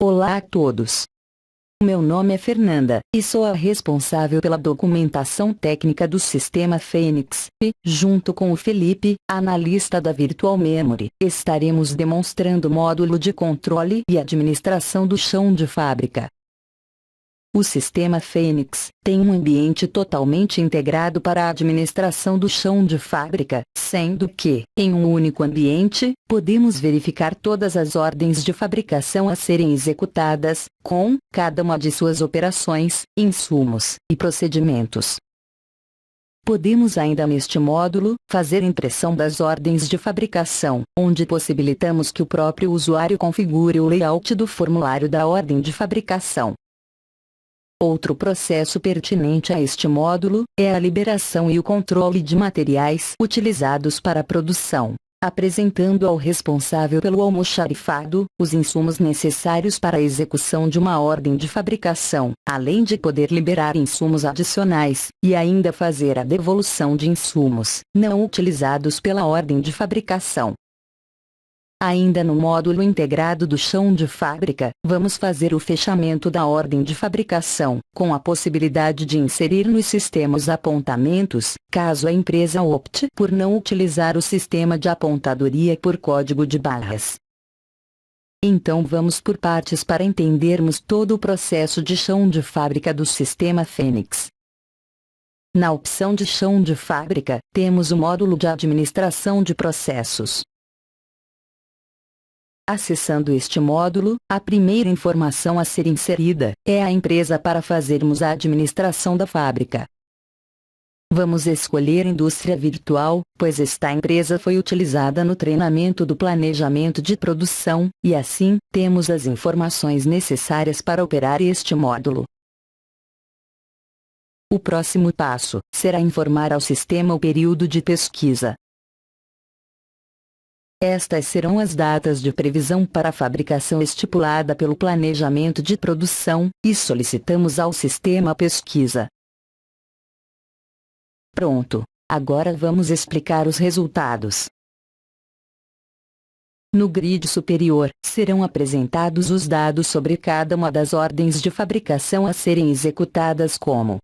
Olá a todos. Meu nome é Fernanda, e sou a responsável pela documentação técnica do sistema Fênix, e, junto com o Felipe, analista da Virtual Memory, estaremos demonstrando o módulo de controle e administração do chão de fábrica. O sistema Fênix tem um ambiente totalmente integrado para a administração do chão de fábrica, sendo que, em um único ambiente, podemos verificar todas as ordens de fabricação a serem executadas, com cada uma de suas operações, insumos e procedimentos. Podemos ainda neste módulo, fazer impressão das ordens de fabricação, onde possibilitamos que o próprio usuário configure o layout do formulário da ordem de fabricação. Outro processo pertinente a este módulo é a liberação e o controle de materiais utilizados para a produção, apresentando ao responsável pelo almoxarifado os insumos necessários para a execução de uma ordem de fabricação, além de poder liberar insumos adicionais e ainda fazer a devolução de insumos não utilizados pela ordem de fabricação. Ainda no módulo integrado do chão de fábrica, vamos fazer o fechamento da ordem de fabricação, com a possibilidade de inserir nos sistemas apontamentos, caso a empresa opte por não utilizar o sistema de apontadoria por código de barras. Então vamos por partes para entendermos todo o processo de chão de fábrica do sistema Fênix. Na opção de chão de fábrica, temos o módulo de administração de processos. Acessando este módulo, a primeira informação a ser inserida é a empresa para fazermos a administração da fábrica. Vamos escolher Indústria Virtual, pois esta empresa foi utilizada no treinamento do planejamento de produção, e assim, temos as informações necessárias para operar este módulo. O próximo passo será informar ao sistema o período de pesquisa. Estas serão as datas de previsão para a fabricação estipulada pelo planejamento de produção, e solicitamos ao sistema a pesquisa. Pronto! Agora vamos explicar os resultados. No grid superior, serão apresentados os dados sobre cada uma das ordens de fabricação a serem executadas, como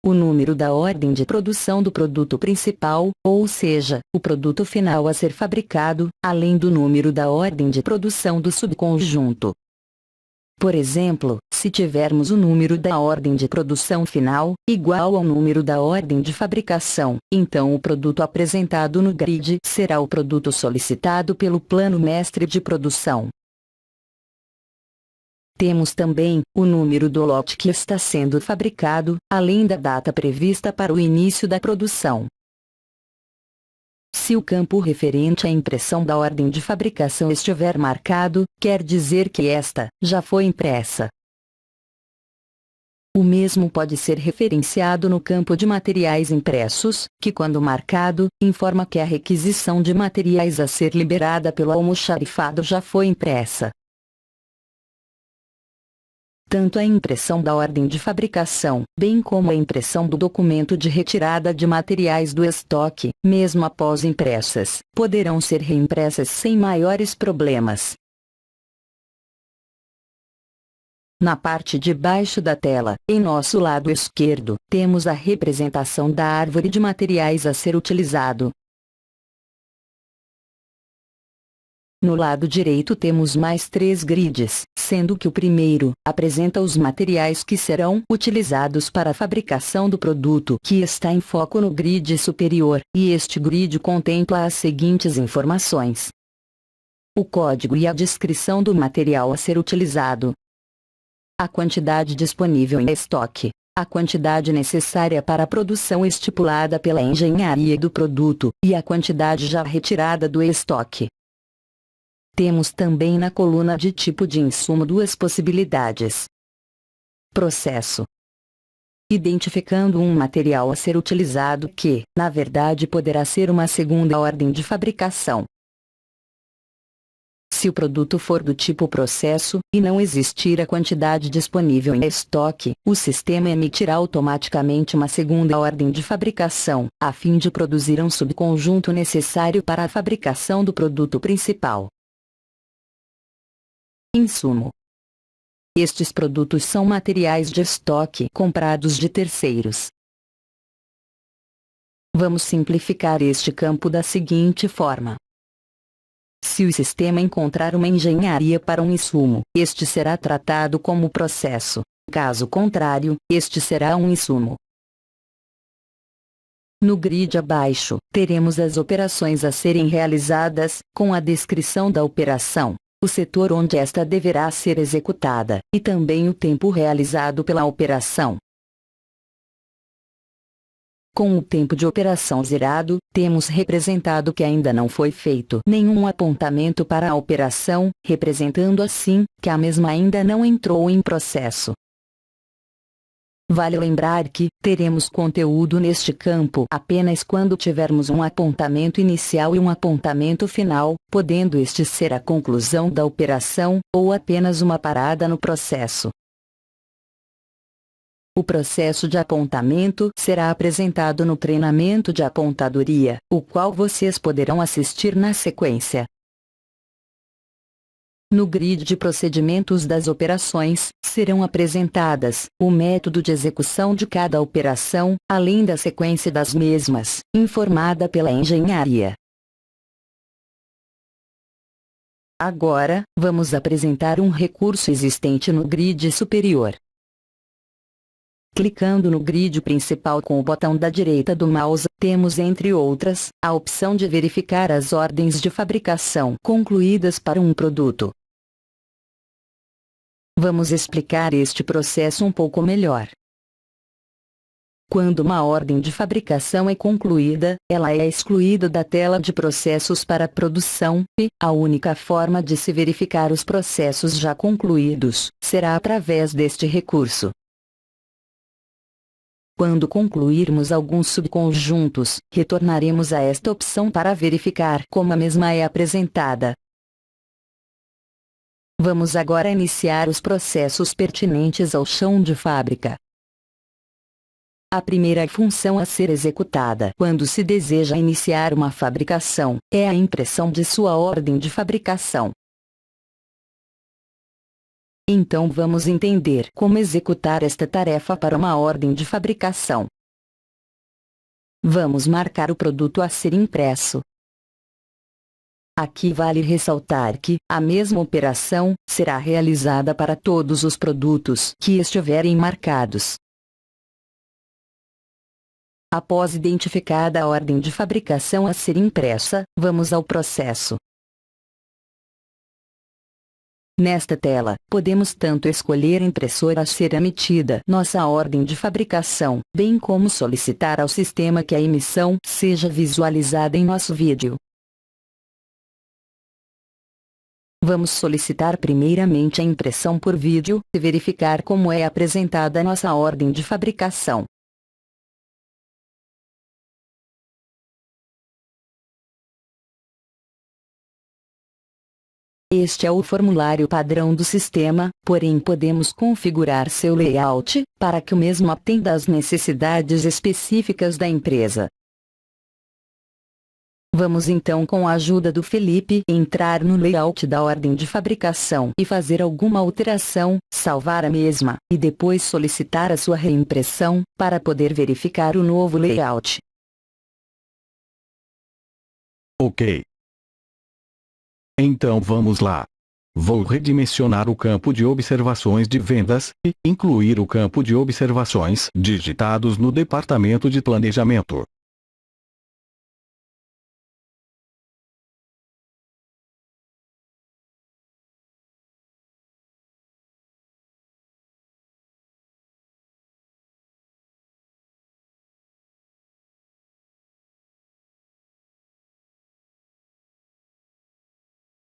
o número da ordem de produção do produto principal, ou seja, o produto final a ser fabricado, além do número da ordem de produção do subconjunto. Por exemplo, se tivermos o número da ordem de produção final, igual ao número da ordem de fabricação, então o produto apresentado no grid será o produto solicitado pelo plano mestre de produção. Temos também o número do lote que está sendo fabricado, além da data prevista para o início da produção. Se o campo referente à impressão da ordem de fabricação estiver marcado, quer dizer que esta já foi impressa. O mesmo pode ser referenciado no campo de materiais impressos, que quando marcado, informa que a requisição de materiais a ser liberada pelo almoxarifado já foi impressa. Tanto a impressão da ordem de fabricação, bem como a impressão do documento de retirada de materiais do estoque, mesmo após impressas, poderão ser reimpressas sem maiores problemas. Na parte de baixo da tela, em nosso lado esquerdo, temos a representação da árvore de materiais a ser utilizado. No lado direito temos mais 3 grids, sendo que o primeiro apresenta os materiais que serão utilizados para a fabricação do produto que está em foco no grid superior, e este grid contempla as seguintes informações: o código e a descrição do material a ser utilizado, a quantidade disponível em estoque, a quantidade necessária para a produção estipulada pela engenharia do produto, e a quantidade já retirada do estoque. Temos também na coluna de tipo de insumo 2 possibilidades. Processo. Identificando um material a ser utilizado que, na verdade, poderá ser uma segunda ordem de fabricação. Se o produto for do tipo processo, e não existir a quantidade disponível em estoque, o sistema emitirá automaticamente uma segunda ordem de fabricação, a fim de produzir um subconjunto necessário para a fabricação do produto principal. Insumo. Estes produtos são materiais de estoque comprados de terceiros. Vamos simplificar este campo da seguinte forma. Se o sistema encontrar uma engenharia para um insumo, este será tratado como processo. Caso contrário, este será um insumo. No grid abaixo, teremos as operações a serem realizadas, com a descrição da operação, o setor onde esta deverá ser executada, e também o tempo realizado pela operação. Com o tempo de operação zerado, temos representado que ainda não foi feito nenhum apontamento para a operação, representando assim, que a mesma ainda não entrou em processo. Vale lembrar que, teremos conteúdo neste campo apenas quando tivermos um apontamento inicial e um apontamento final, podendo este ser a conclusão da operação, ou apenas uma parada no processo. O processo de apontamento será apresentado no treinamento de apontadoria, o qual vocês poderão assistir na sequência. No grid de procedimentos das operações, serão apresentadas o método de execução de cada operação, além da sequência das mesmas, informada pela engenharia. Agora, vamos apresentar um recurso existente no grid superior. Clicando no grid principal com o botão da direita do mouse, temos entre outras, a opção de verificar as ordens de fabricação concluídas para um produto. Vamos explicar este processo um pouco melhor. Quando uma ordem de fabricação é concluída, ela é excluída da tela de processos para produção, e a única forma de se verificar os processos já concluídos será através deste recurso. Quando concluirmos alguns subconjuntos, retornaremos a esta opção para verificar como a mesma é apresentada. Vamos agora iniciar os processos pertinentes ao chão de fábrica. A primeira função a ser executada quando se deseja iniciar uma fabricação é a impressão de sua ordem de fabricação. Então vamos entender como executar esta tarefa para uma ordem de fabricação. Vamos marcar o produto a ser impresso. Aqui vale ressaltar que a mesma operação será realizada para todos os produtos que estiverem marcados. Após identificada a ordem de fabricação a ser impressa, vamos ao processo. Nesta tela, podemos tanto escolher a impressora a ser emitida nossa ordem de fabricação, bem como solicitar ao sistema que a emissão seja visualizada em nosso vídeo. Vamos solicitar primeiramente a impressão por vídeo e verificar como é apresentada a nossa ordem de fabricação. Este é o formulário padrão do sistema, porém podemos configurar seu layout, para que o mesmo atenda às necessidades específicas da empresa. Vamos então, com a ajuda do Felipe, entrar no layout da ordem de fabricação e fazer alguma alteração, salvar a mesma, e depois solicitar a sua reimpressão, para poder verificar o novo layout. Ok. Então vamos lá. Vou redimensionar o campo de observações de vendas, e incluir o campo de observações digitados no departamento de planejamento.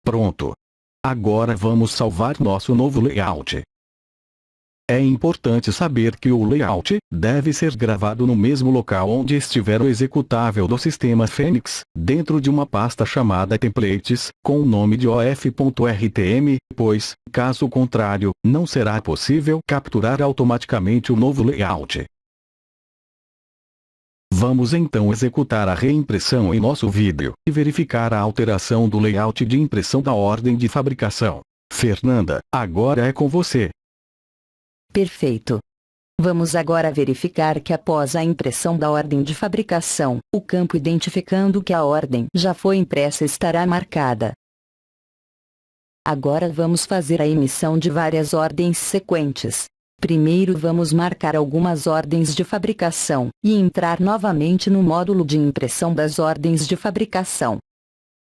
Pronto. Agora vamos salvar nosso novo layout. É importante saber que o layout deve ser gravado no mesmo local onde estiver o executável do sistema Fênix, dentro de uma pasta chamada Templates, com o nome de of.rtm, pois, caso contrário, não será possível capturar automaticamente o novo layout. Vamos então executar a reimpressão em nosso vídeo, e verificar a alteração do layout de impressão da ordem de fabricação. Fernanda, agora é com você. Perfeito. Vamos agora verificar que após a impressão da ordem de fabricação, o campo identificando que a ordem já foi impressa estará marcada. Agora vamos fazer a emissão de várias ordens sequentes. Primeiro vamos marcar algumas ordens de fabricação, e entrar novamente no módulo de impressão das ordens de fabricação.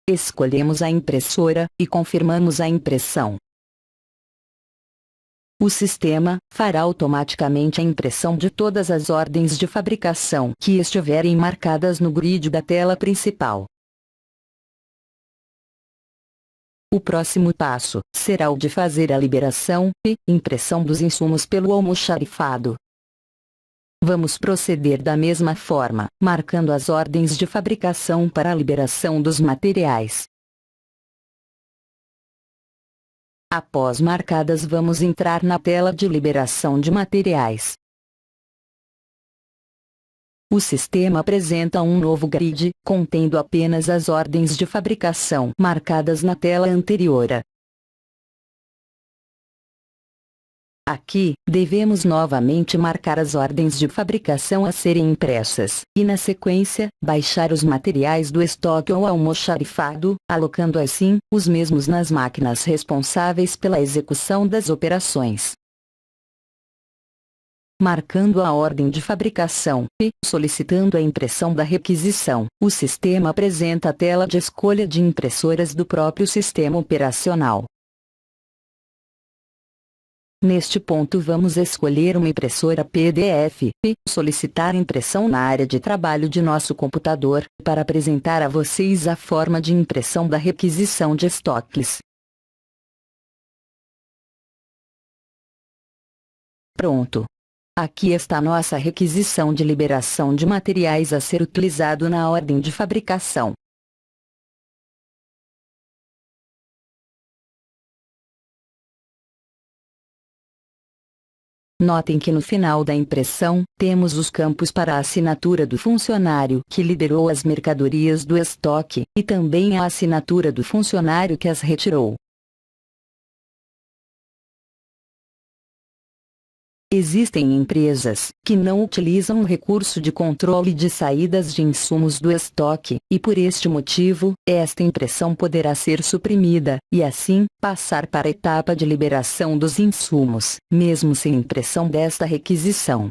Escolhemos a impressora, e confirmamos a impressão. O sistema fará automaticamente a impressão de todas as ordens de fabricação que estiverem marcadas no grid da tela principal. O próximo passo será o de fazer a liberação e impressão dos insumos pelo almoxarifado. Vamos proceder da mesma forma, marcando as ordens de fabricação para a liberação dos materiais. Após marcadas, vamos entrar na tela de liberação de materiais. O sistema apresenta um novo grid, contendo apenas as ordens de fabricação marcadas na tela anterior. Aqui, devemos novamente marcar as ordens de fabricação a serem impressas, e na sequência, baixar os materiais do estoque ao almoxarifado, alocando assim, os mesmos nas máquinas responsáveis pela execução das operações. Marcando a ordem de fabricação e solicitando a impressão da requisição, o sistema apresenta a tela de escolha de impressoras do próprio sistema operacional. Neste ponto vamos escolher uma impressora PDF e solicitar impressão na área de trabalho de nosso computador, para apresentar a vocês a forma de impressão da requisição de estoques. Pronto! Aqui está nossa requisição de liberação de materiais a ser utilizado na ordem de fabricação. Notem que no final da impressão, temos os campos para a assinatura do funcionário que liberou as mercadorias do estoque, e também a assinatura do funcionário que as retirou. Existem empresas que não utilizam o recurso de controle de saídas de insumos do estoque, e por este motivo, esta impressão poderá ser suprimida, e assim, passar para a etapa de liberação dos insumos, mesmo sem impressão desta requisição.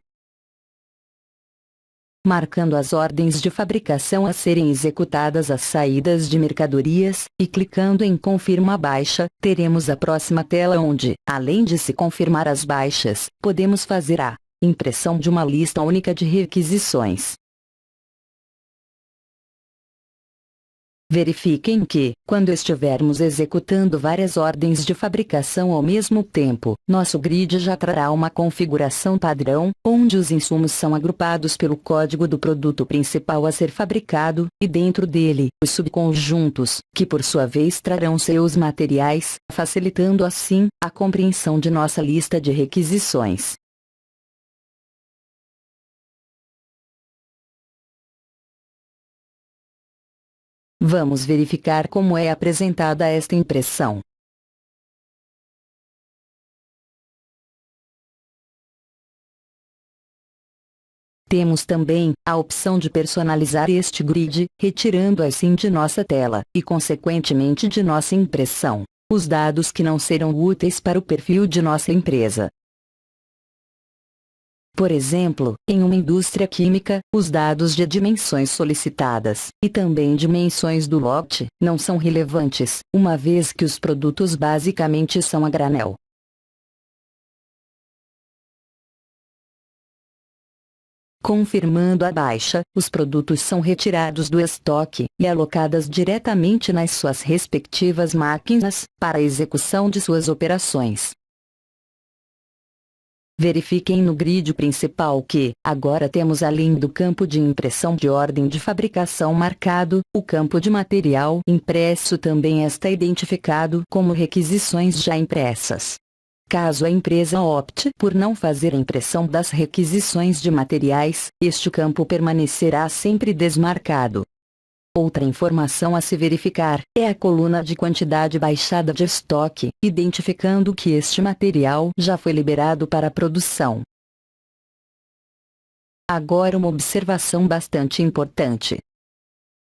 Marcando as ordens de fabricação a serem executadas as saídas de mercadorias, e clicando em Confirma baixa, teremos a próxima tela onde, além de se confirmar as baixas, podemos fazer a impressão de uma lista única de requisições. Verifiquem que, quando estivermos executando várias ordens de fabricação ao mesmo tempo, nosso grid já trará uma configuração padrão, onde os insumos são agrupados pelo código do produto principal a ser fabricado, e dentro dele, os subconjuntos, que por sua vez trarão seus materiais, facilitando assim, a compreensão de nossa lista de requisições. Vamos verificar como é apresentada esta impressão. Temos também a opção de personalizar este grid, retirando assim de nossa tela, e consequentemente de nossa impressão, os dados que não serão úteis para o perfil de nossa empresa. Por exemplo, em uma indústria química, os dados de dimensões solicitadas, e também dimensões do lote, não são relevantes, uma vez que os produtos basicamente são a granel. Confirmando a baixa, os produtos são retirados do estoque, e alocados diretamente nas suas respectivas máquinas, para a execução de suas operações. Verifiquem no grid principal que, agora temos além do campo de impressão de ordem de fabricação marcado, o campo de material impresso também está identificado como requisições já impressas. Caso a empresa opte por não fazer a impressão das requisições de materiais, este campo permanecerá sempre desmarcado. Outra informação a se verificar é a coluna de quantidade baixada de estoque, identificando que este material já foi liberado para produção. Agora uma observação bastante importante.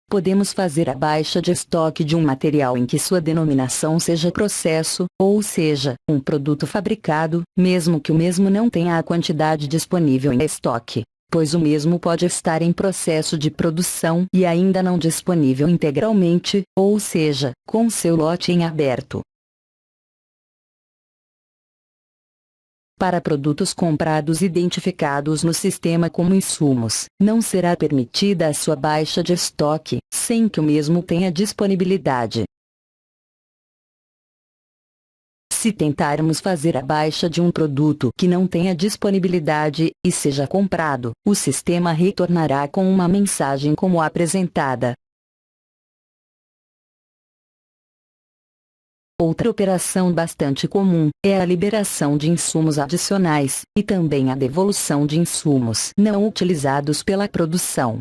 Podemos fazer a baixa de estoque de um material em que sua denominação seja processo, ou seja, um produto fabricado, mesmo que o mesmo não tenha a quantidade disponível em estoque, pois o mesmo pode estar em processo de produção e ainda não disponível integralmente, ou seja, com seu lote em aberto. Para produtos comprados identificados no sistema como insumos, não será permitida a sua baixa de estoque, sem que o mesmo tenha disponibilidade. Se tentarmos fazer a baixa de um produto que não tenha disponibilidade, e seja comprado, o sistema retornará com uma mensagem como a apresentada. Outra operação bastante comum é a liberação de insumos adicionais, e também a devolução de insumos não utilizados pela produção.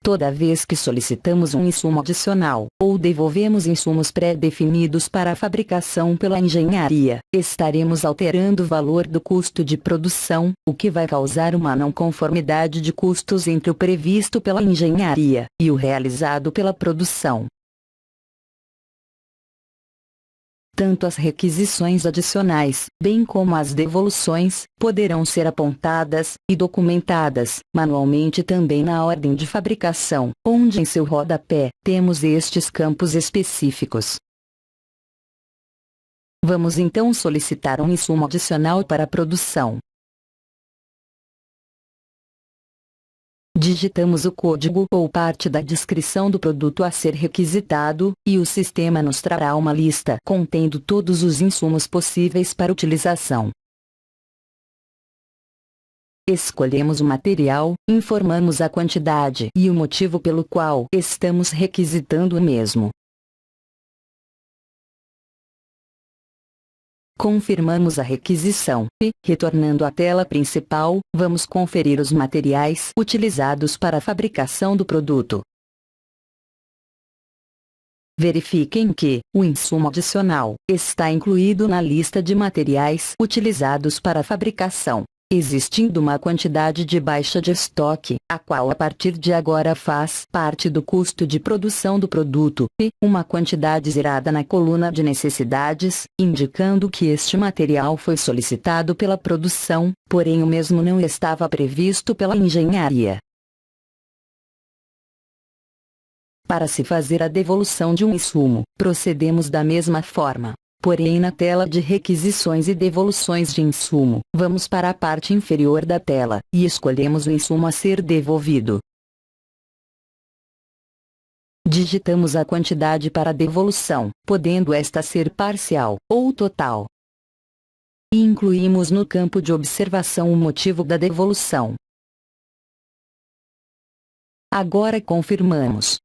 Toda vez que solicitamos um insumo adicional, ou devolvemos insumos pré-definidos para a fabricação pela engenharia, estaremos alterando o valor do custo de produção, o que vai causar uma não conformidade de custos entre o previsto pela engenharia e o realizado pela produção. Tanto as requisições adicionais, bem como as devoluções, poderão ser apontadas e documentadas manualmente também na ordem de fabricação, onde em seu rodapé temos estes campos específicos. Vamos então solicitar um insumo adicional para a produção. Digitamos o código ou parte da descrição do produto a ser requisitado, e o sistema nos trará uma lista contendo todos os insumos possíveis para utilização. Escolhemos o material, informamos a quantidade e o motivo pelo qual estamos requisitando o mesmo. Confirmamos a requisição e, retornando à tela principal, vamos conferir os materiais utilizados para a fabricação do produto. Verifiquem que o insumo adicional está incluído na lista de materiais utilizados para a fabricação, existindo uma quantidade de baixa de estoque, a qual a partir de agora faz parte do custo de produção do produto, e uma quantidade zerada na coluna de necessidades, indicando que este material foi solicitado pela produção, porém o mesmo não estava previsto pela engenharia. Para se fazer a devolução de um insumo, procedemos da mesma forma. Porém na tela de requisições e devoluções de insumo, vamos para a parte inferior da tela, e escolhemos o insumo a ser devolvido. Digitamos a quantidade para devolução, podendo esta ser parcial, ou total. E incluímos no campo de observação o motivo da devolução. Agora confirmamos.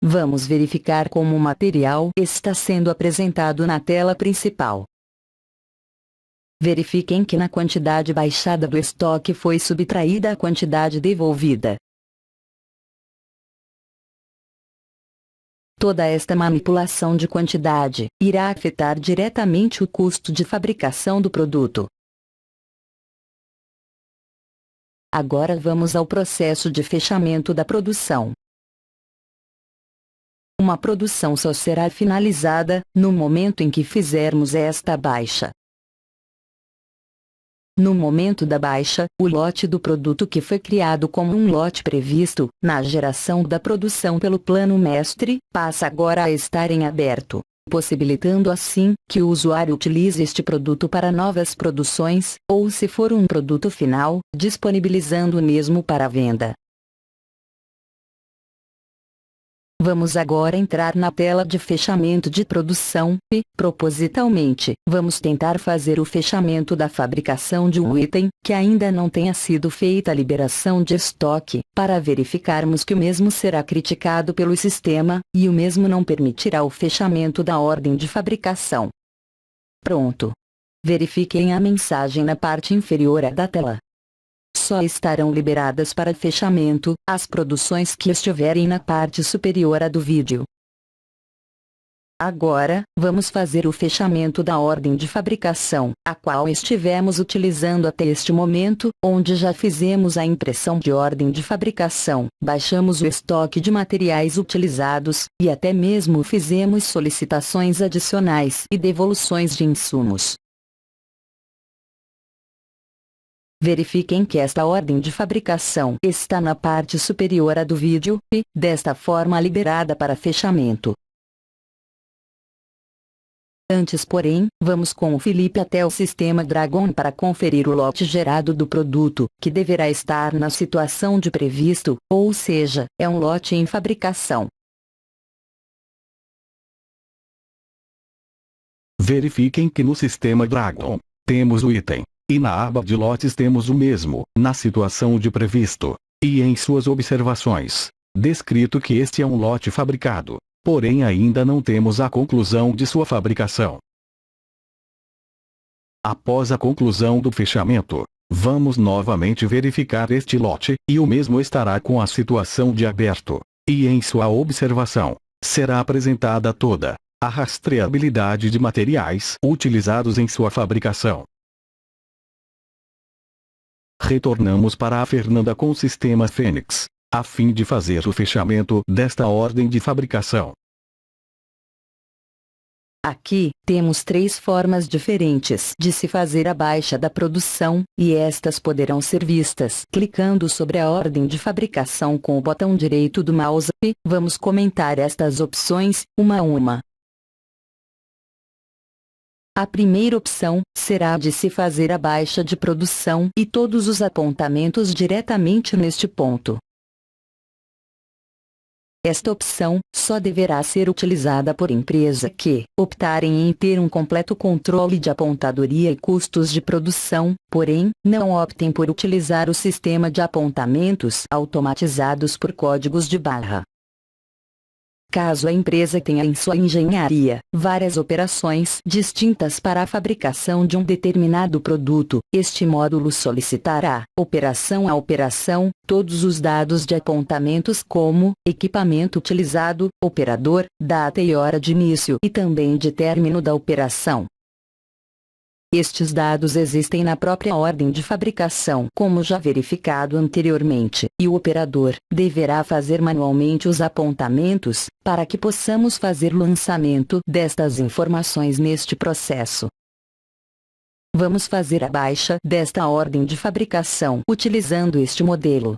Vamos verificar como o material está sendo apresentado na tela principal. Verifiquem que na quantidade baixada do estoque foi subtraída a quantidade devolvida. Toda esta manipulação de quantidade irá afetar diretamente o custo de fabricação do produto. Agora vamos ao processo de fechamento da produção. Uma produção só será finalizada no momento em que fizermos esta baixa. No momento da baixa, o lote do produto que foi criado como um lote previsto na geração da produção pelo plano mestre, passa agora a estar em aberto, possibilitando assim que o usuário utilize este produto para novas produções, ou se for um produto final, disponibilizando o mesmo para venda. Vamos agora entrar na tela de fechamento de produção e, propositalmente, vamos tentar fazer o fechamento da fabricação de um item que ainda não tenha sido feita a liberação de estoque, para verificarmos que o mesmo será criticado pelo sistema, e o mesmo não permitirá o fechamento da ordem de fabricação. Pronto. Verifiquem a mensagem na parte inferior da tela. só estarão liberadas para fechamento as produções que estiverem na parte superior à do vídeo. Agora, vamos fazer o fechamento da ordem de fabricação, a qual estivemos utilizando até este momento, onde já fizemos a impressão de ordem de fabricação, baixamos o estoque de materiais utilizados, e até mesmo fizemos solicitações adicionais e devoluções de insumos. Verifiquem que esta ordem de fabricação está na parte superior à do vídeo, e, desta forma liberada para fechamento. Antes porém, vamos com o Felipe até o sistema Dragon para conferir o lote gerado do produto, que deverá estar na situação de previsto, ou seja, é um lote em fabricação. Verifiquem que no sistema Dragon, temos o item, e na aba de lotes temos o mesmo, na situação de previsto, e em suas observações, descrito que este é um lote fabricado. Porém ainda não temos a conclusão de sua fabricação. Após a conclusão do fechamento, vamos novamente verificar este lote, e o mesmo estará com a situação de aberto, e em sua observação, será apresentada toda a rastreabilidade de materiais utilizados em sua fabricação. Retornamos para a Fernanda com o sistema Fênix, a fim de fazer o fechamento desta ordem de fabricação. Aqui, temos 3 formas diferentes de se fazer a baixa da produção, e estas poderão ser vistas clicando sobre a ordem de fabricação com o botão direito do mouse, e vamos comentar estas opções, uma a uma. A primeira opção será de se fazer a baixa de produção e todos os apontamentos diretamente neste ponto. Esta opção só deverá ser utilizada por empresa que optarem em ter um completo controle de apontadoria e custos de produção, porém, não optem por utilizar o sistema de apontamentos automatizados por códigos de barra. Caso a empresa tenha em sua engenharia várias operações distintas para a fabricação de um determinado produto, este módulo solicitará, operação a operação, todos os dados de apontamentos como equipamento utilizado, operador, data e hora de início e também de término da operação. Estes dados existem na própria ordem de fabricação, como já verificado anteriormente, e o operador deverá fazer manualmente os apontamentos, para que possamos fazer o lançamento destas informações neste processo. Vamos fazer a baixa desta ordem de fabricação utilizando este modelo.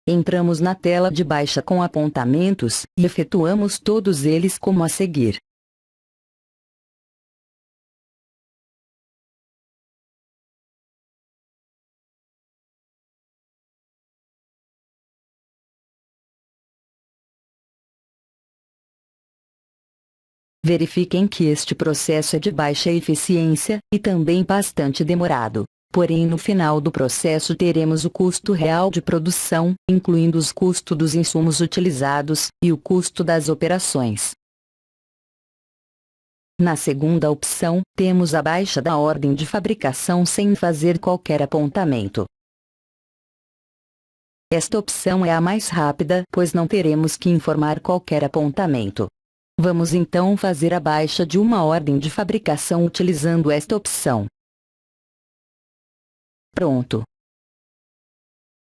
Entramos na tela de baixa com apontamentos, e efetuamos todos eles como a seguir. Verifiquem que este processo é de baixa eficiência, e também bastante demorado. Porém no final do processo teremos o custo real de produção, incluindo os custos dos insumos utilizados, e o custo das operações. Na segunda opção, temos a baixa da ordem de fabricação sem fazer qualquer apontamento. Esta opção é a mais rápida, pois não teremos que informar qualquer apontamento. Vamos então fazer a baixa de uma ordem de fabricação utilizando esta opção. Pronto.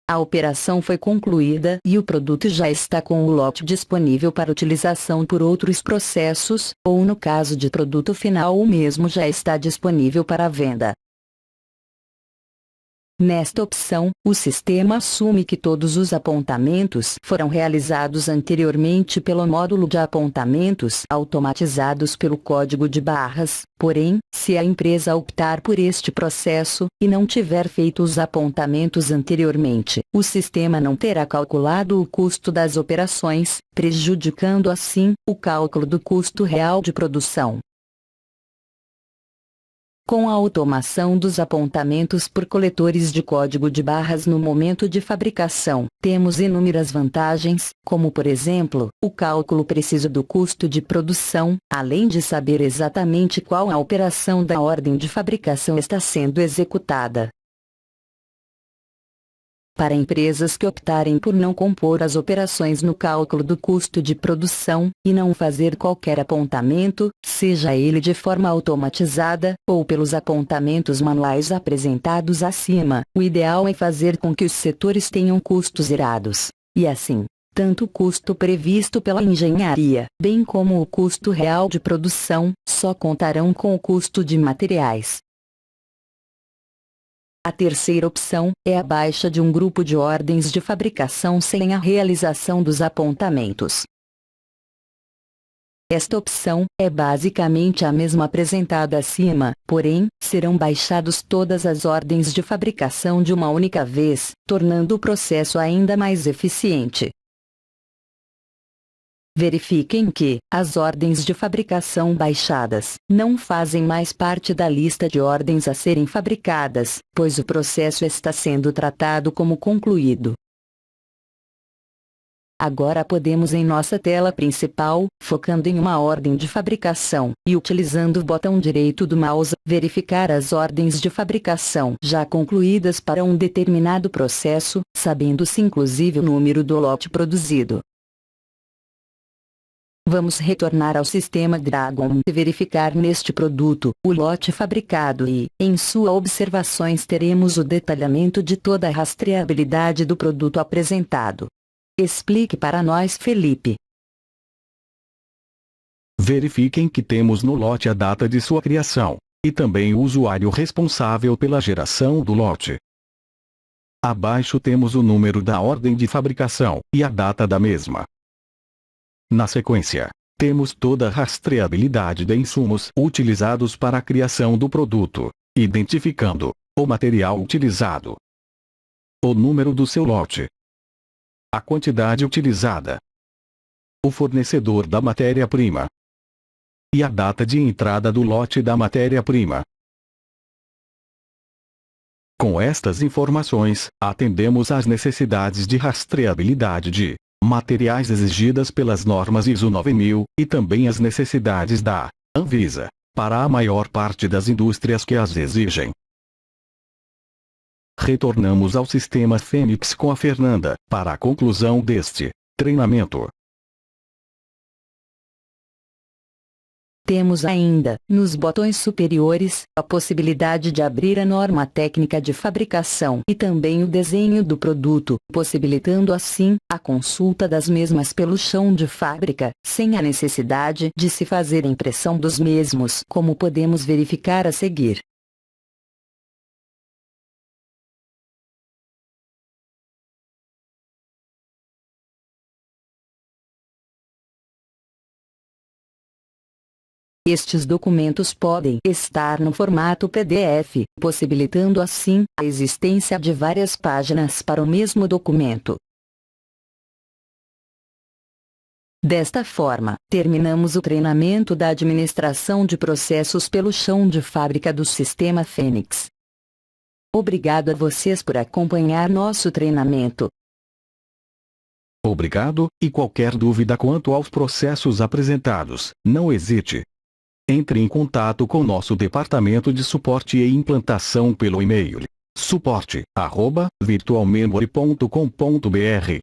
A operação foi concluída e o produto já está com o lote disponível para utilização por outros processos, ou no caso de produto final o mesmo já está disponível para venda. Nesta opção, o sistema assume que todos os apontamentos foram realizados anteriormente pelo módulo de apontamentos automatizados pelo código de barras, porém, se a empresa optar por este processo, e não tiver feito os apontamentos anteriormente, o sistema não terá calculado o custo das operações, prejudicando assim, o cálculo do custo real de produção. Com a automação dos apontamentos por coletores de código de barras no momento de fabricação, temos inúmeras vantagens, como por exemplo, o cálculo preciso do custo de produção, além de saber exatamente qual a operação da ordem de fabricação está sendo executada. Para empresas que optarem por não compor as operações no cálculo do custo de produção, e não fazer qualquer apontamento, seja ele de forma automatizada, ou pelos apontamentos manuais apresentados acima, o ideal é fazer com que os setores tenham custos zerados. E assim, tanto o custo previsto pela engenharia, bem como o custo real de produção, só contarão com o custo de materiais. A terceira opção é a baixa de um grupo de ordens de fabricação sem a realização dos apontamentos. Esta opção é basicamente a mesma apresentada acima, porém, serão baixadas todas as ordens de fabricação de uma única vez, tornando o processo ainda mais eficiente. Verifiquem que as ordens de fabricação baixadas não fazem mais parte da lista de ordens a serem fabricadas, pois o processo está sendo tratado como concluído. Agora podemos em nossa tela principal, focando em uma ordem de fabricação, e utilizando o botão direito do mouse, verificar as ordens de fabricação já concluídas para um determinado processo, sabendo-se inclusive o número do lote produzido. Vamos retornar ao sistema Dragon e verificar neste produto o lote fabricado e, em suas observações, teremos o detalhamento de toda a rastreabilidade do produto apresentado. Explique para nós, Felipe. Verifiquem que temos no lote a data de sua criação, e também o usuário responsável pela geração do lote. Abaixo temos o número da ordem de fabricação e a data da mesma. Na sequência, temos toda a rastreabilidade de insumos utilizados para a criação do produto, identificando o material utilizado, o número do seu lote, a quantidade utilizada, o fornecedor da matéria-prima e a data de entrada do lote da matéria-prima. Com estas informações, atendemos às necessidades de rastreabilidade de materiais exigidas pelas normas ISO 9000, e também as necessidades da Anvisa, para a maior parte das indústrias que as exigem. Retornamos ao sistema Fênix com a Fernanda, para a conclusão deste treinamento. Temos ainda, nos botões superiores, a possibilidade de abrir a norma técnica de fabricação e também o desenho do produto, possibilitando assim, a consulta das mesmas pelo chão de fábrica, sem a necessidade de se fazer impressão dos mesmos, como podemos verificar a seguir. Estes documentos podem estar no formato PDF, possibilitando assim a existência de várias páginas para o mesmo documento. Desta forma, terminamos o treinamento da administração de processos pelo chão de fábrica do sistema Fênix. Obrigado a vocês por acompanhar nosso treinamento. Obrigado, e qualquer dúvida quanto aos processos apresentados, não hesite. Entre em contato com nosso departamento de suporte e implantação pelo e-mail suporte@virtualmemory.com.br.